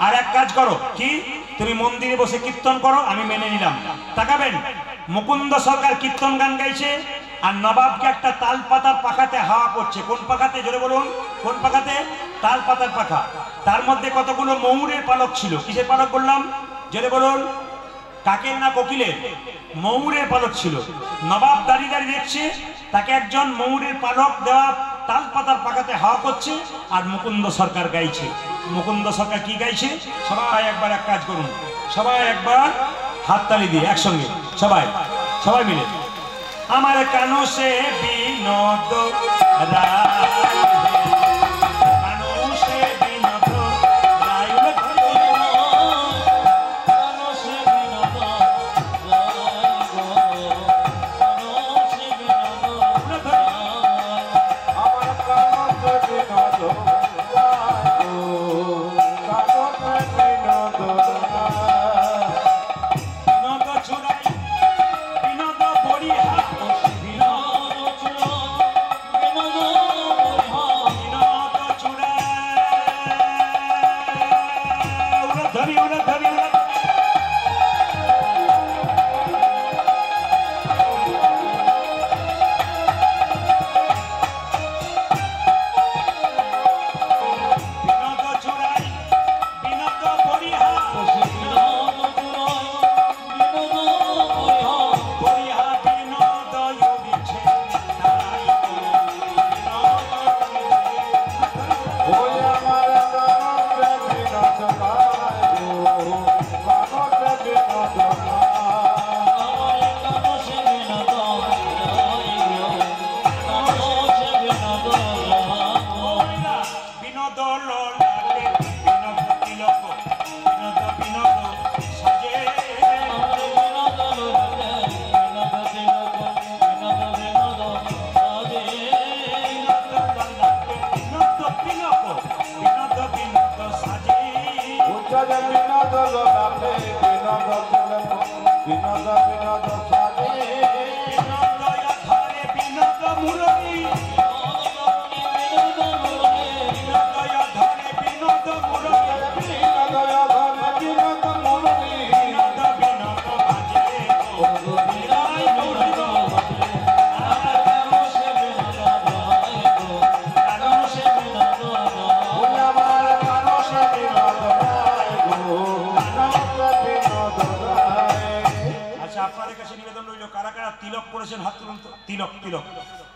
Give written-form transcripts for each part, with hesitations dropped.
আর এক কাজ করো, কি তুমি মন্দিরে বসে কীর্তন করো, আমি মেনে নিলাম। তাকাবেন, মুকুন্দ সরকার কীর্তন গান গাইছে আর নবাবকে একটা তাল পাতার পাখাতে হাওয়া করছে। কোন পাখাতে? জোরে বলুন, কোন পাখাতে? তাল পাতার পাখা। তার মধ্যে কতগুলো ময়ূরের পালক ছিল। কিসের পালক বললাম? জোরে বলুন, কাকের না কোকিলের? ময়ূরের পালক ছিল। নবাব দাঁড়িয়ে দাঁড়িয়ে দেখছে, তাকে একজন ময়ূরের পালক দেওয়া তাল পাতার পাখাতে হাওয়া করছে আর মুকুন্দ সরকার গাইছে। মুকুন্দ সরকার কি গাইছে? সবাই একবার এক কাজ করুন, সবাই একবার হাততালি দিয়ে একসঙ্গে সবাই সবাই মিলে। আমার কানো সে বিনোদ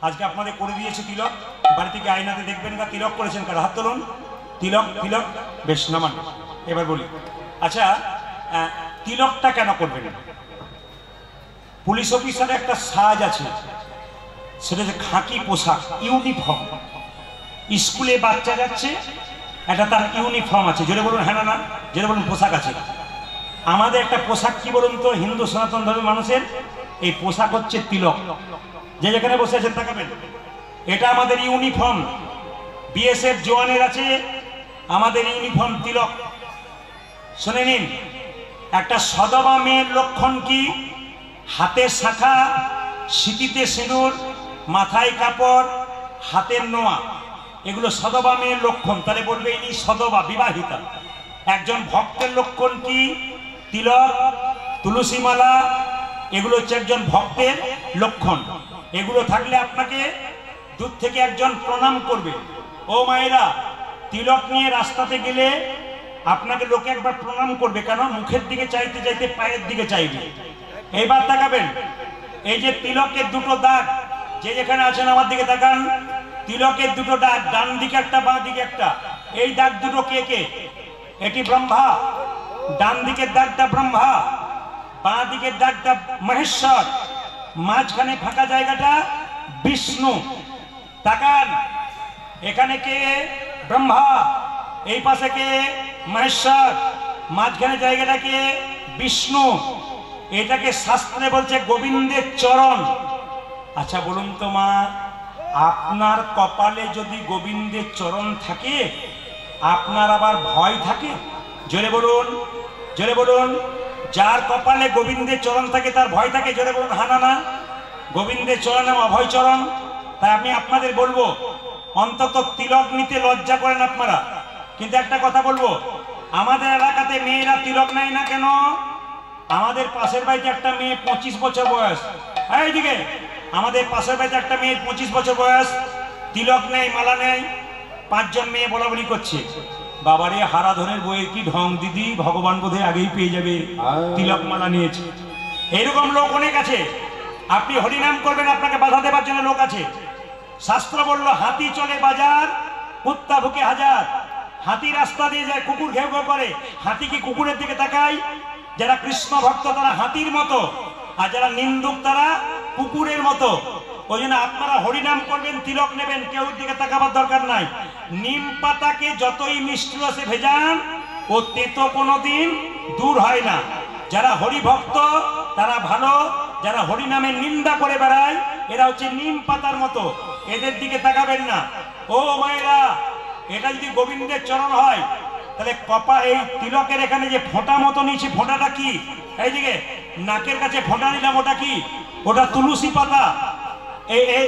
আজকে আপনাদের করে দিয়েছে তিলক। বাড়ি থেকে আয়নাতে দেখবেন না তিলক করেছেন কারা? হাত তুলুন। তিলক তিলক বেশ নামান। এবার বলি, আচ্ছা তিলকটা কেন করবেন? পুলিশ অফিসারের একটা সাজ আছে, সেটা যে খাকি পোশাক, ইউনিফর্ম। স্কুলে বাচ্চা যাচ্ছে, একটা তার ইউনিফর্ম আছে। জোরে বলুন হ্যাঁ না? জোরে বলুন পোশাক আছে। আমাদের একটা পোশাক কি বলুন তো, হিন্দু সনাতন ধর্মের মানুষের এই পোশাক হচ্ছে তিলক। যে যেখানে বসে আছেন তাকাবেন, এটা আমাদের ইউনিফর্ম। বিএসএফ জওয়ানের আছে, আমাদের ইউনিফর্ম তিলক। শুনে নিন, একটা সদবা মেয়ের লক্ষণ কি? হাতের শাখা, সিঁথিতে সিঁদুর, মাথায় কাপড়, হাতের নোয়া, এগুলো সদবা মেয়ের লক্ষণ। তাহলে বলবে ইনি সদবা, বিবাহিতা। একজন ভক্তের লক্ষণ কি? তিলক, তুলসী মালা, এগুলো হচ্ছে একজন ভক্তের লক্ষণ। এগুলো থাকলে আপনাকে দূর থেকে একজন প্রণাম করবে। ও মায়েরা, তিলক নিয়ে রাস্তাতে গেলে আপনাকে লোকে একবার প্রণাম করবে। কেন? মুখের দিকে চাইতে চাইতে পায়ের দিকে চাইবে। এইবার তাকাবেন, এই যে তিলকের দুটো দাগ, যে যেখানে আছেন আমার দিকে তাকান। তিলকের দুটো দাগ, ডান দিকে একটা, বাঁ দিকে একটা। এই দাগ দুটো কে কে? এটি ব্রহ্মা। ডান দিকের দাগটা ব্রহ্মা, বাঁ দিকের দাগটা মহেশ্বর, মাঝখানে ফাঁকা জায়গাটা বিষ্ণু। তাকান, এখানে কে? ব্রহ্মা, এই পাশে কে? মহেশ্বর, মাঝখানে জায়গাটা কে? বিষ্ণু। এটাকে শাস্ত্রে বলছে গোবিন্দের চরণ। আচ্ছা বলুন তো মা, আপনার কপালে যদি গোবিন্দের চরণ থাকে, আপনার আবার ভয় থাকে? জোরে বলুন, জোরে বলুন। যার কপালে গোবিন্দের চরণ থাকে তার ভয় থাকে? জোরে বলুন হ্যাঁ না? গোবিন্দের চরণ অভয় চরণ। তাই আমি আপনাদের বলবো, অন্তত তিলক নিতে লজ্জা করেন আপনারা, কিন্তু একটা কথা বলবো, আমাদের এলাকাতে মেয়েরা তিলক নেয় না কেন? আমাদের পাশের বাড়িতে একটা মেয়ে 25 বছর বয়স, এইদিকে আমাদের পাশের বাড়িতে একটা মেয়ের 25 বছর বয়স, তিলক নেই, মালা নেই। 5 জন মেয়ে বলা বলি করছে, বাবারে হারাধনের বইয়ের কি ঢং দিদি, ভগবান বোধে আগেই পেয়ে যাবে, তিলক মালা নিয়েছে। এরকম লোক অনেক আছে। আপনি হরিনাম করবেন, আপনাকে বাধা দেবার জন্য লোক আছে। শাস্ত্র বলল হাতি চলে বাজার, কুত্তা ভুকে হাজার। হাতি রাস্তা দিয়ে যায়, কুকুর ঘেউ ঘেউ করে, হাতি কি কুকুরের দিকে তাকায়? যারা কৃষ্ণ ভক্ত তারা হাতির মতো, আর যারা নিন্দুক তারা কুকুরের মতো। ওই জন্য আপনারা হরিনাম করবেন, তিলক নেবেন, কেউ দিকে তাকাবার দরকার নাই। নিম পাতাকে যতই মিষ্টি রসে ভেজান, ও তেতো কোনোদিন দূর হয় না। যারা হরিভক্ত তারা ভালো, যারা হরিনামের নিন্দা করে বেড়ায় এরা হচ্ছে নিম পাতার মতো, এদের দিকে তাকাবেন না। ও মায়েরা, এটা যদি গোবিন্দের চরণ হয় তাহলে কপা এই তিলকের এখানে যে ফোঁটা মতো নিয়েছি, ফোঁটাটা কি? এইদিকে নাকের কাছে ফোঁটা নিলাম, ওটা কি? ওটা তুলসী পাতা। এই